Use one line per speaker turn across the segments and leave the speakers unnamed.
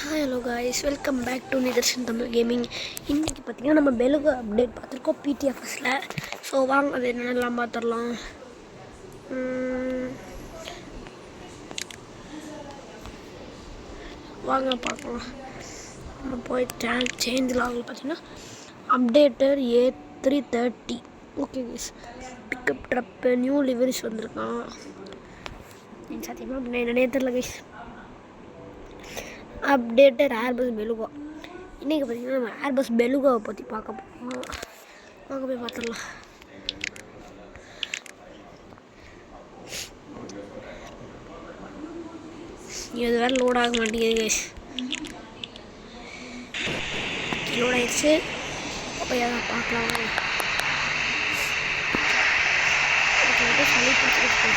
Hi, hello guys, welcome back to NIDARSHAN Tamil Gaming. இன்னைக்கு பார்த்தீங்கன்னா நம்ம பெலுகா அப்டேட் பார்த்துருக்கோம் PTFSல. ஸோ வாங்க அது என்னென்னலாம் பார்த்துடலாம். வாங்க பார்க்கலாம். நம்ம போய் சேஞ்ச் லாகில் பார்த்தீங்கன்னா அப்டேட்டர் A330. ஓகே கைஸ், பிக்கப் ட்ரப்பு நியூ லிவரிஸ் வந்திருக்கான். சத்தியமாக அப்படின்னா என்னன்னே தெரியல கைஸ். Updated Airbus beluga. இன்றைக்கி பார்த்திங்கன்னா நம்ம ஏர்பஸ் பெலுகாவை பற்றி பார்க்க போகிறோம். வாங்க போய் பார்த்துடலாம். இது வேறு லோட் ஆக மாட்டேங்குது கைஸ். லோட் ஆயிடுச்சு. போய் அதை பார்க்கலாம். சளி பிடிச்சிருக்கு.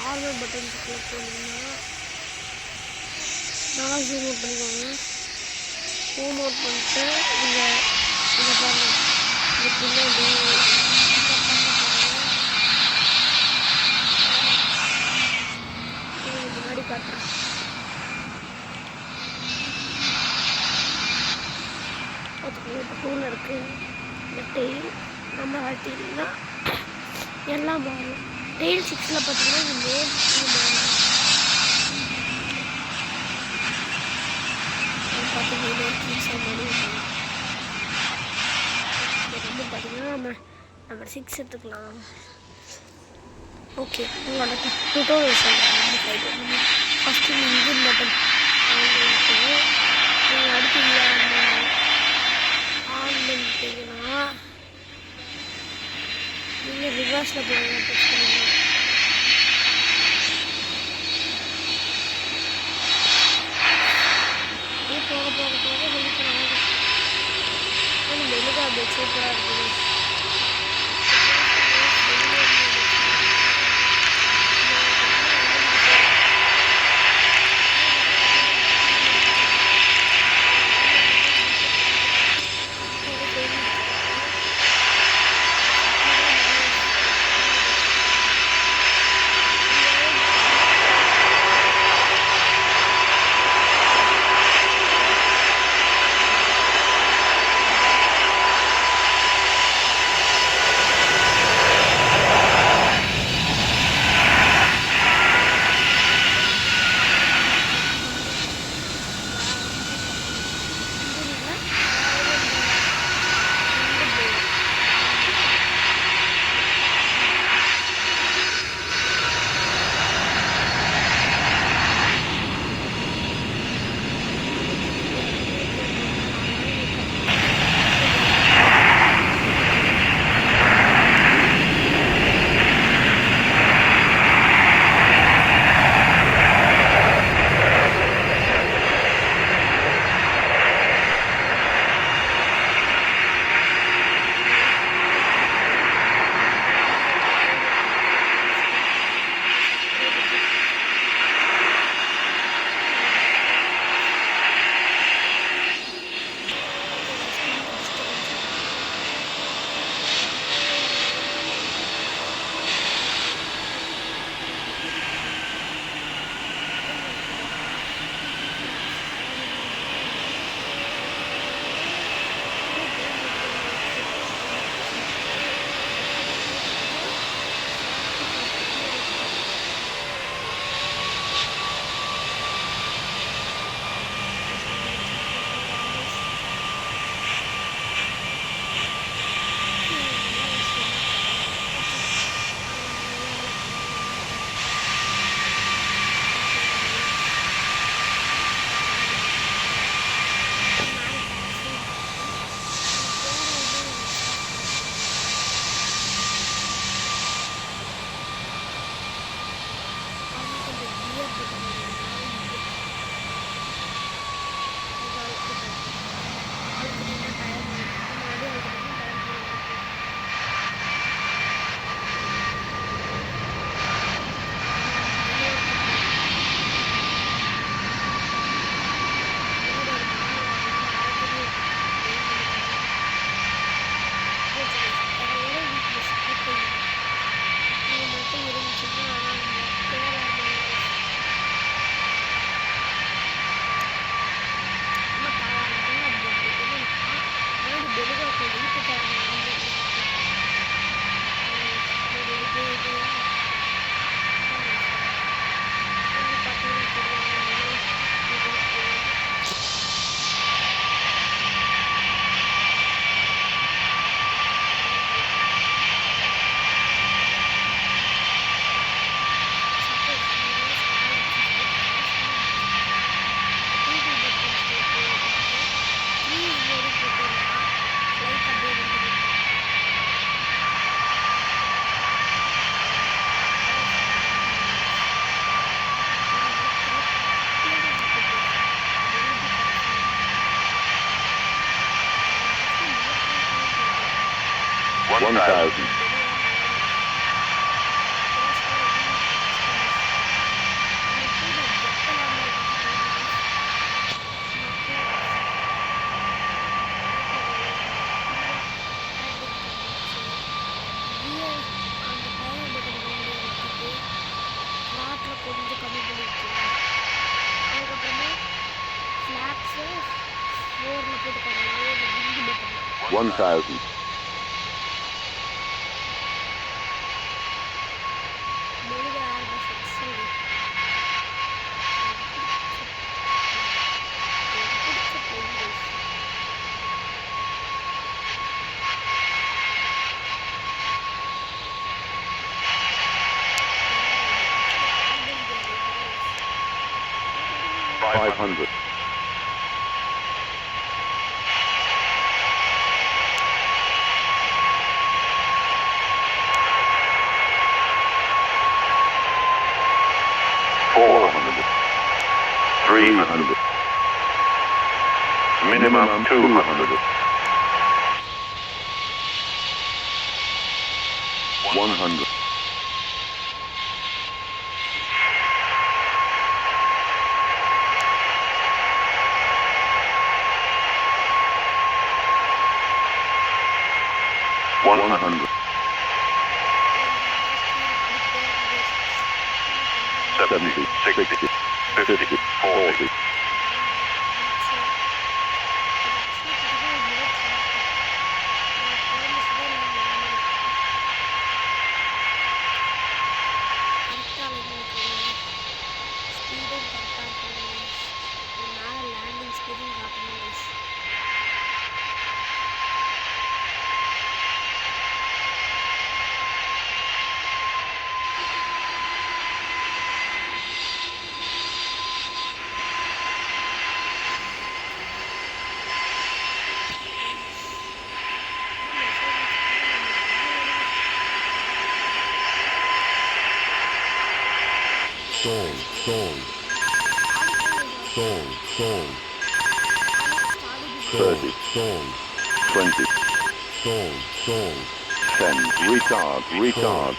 நார்மல் பட்டன் கிளிக் பண்ணிங்கன்னா நல்லா ஜூம் அவுட் பண்ணிக்கோங்க. ஜூம் அவுட் பண்ணிட்டு இங்கே பாருங்கள், இது பின்னாடி முன்னாடி காட்டுறேன். பார்த்துக்கோங்க, இப்போ டூவில் இருக்குது. இந்த டெயில் நம்ம ஆட்டிங்கன்னா எல்லாம் மாறும். டெயில் 6ல் பார்த்தீங்கன்னா இந்த நேம் பார்த்தீங்கன்னா நம்பர் 6 எடுத்துக்கலாம். ஓகே, உங்களோட டுட்டோரியல் சொல்கிறேன். ஃபஸ்ட்டு இன்ஜின் பட்டன் நீங்கள் அடுத்து ஆன் பண்ணிட்டீங்கன்னா நீங்கள் ரிவர்ஸில் போய் டச் பண்ணுங்க. போக போக போக சொல்லிக்கிறாங்க. பெலுகா அப்படியே சூப்பராக இருக்குது.
1,000.
கொஞ்சம் கம்மி பண்ணியிருக்கேன். அதுக்கப்புறமா ஃப்ளாப்ஸு 4ல் போட்டுக்கோங்க. இந்த wing button
1,000.
Beluga Airbus XL பிடிச்ச paint
500. 400. 300. Minimum 200. 100. 100. 70, 60, 50, 40. Stall. 30. 20. 10. Retard.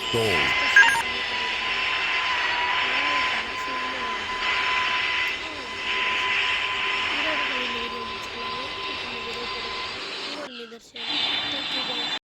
Stall.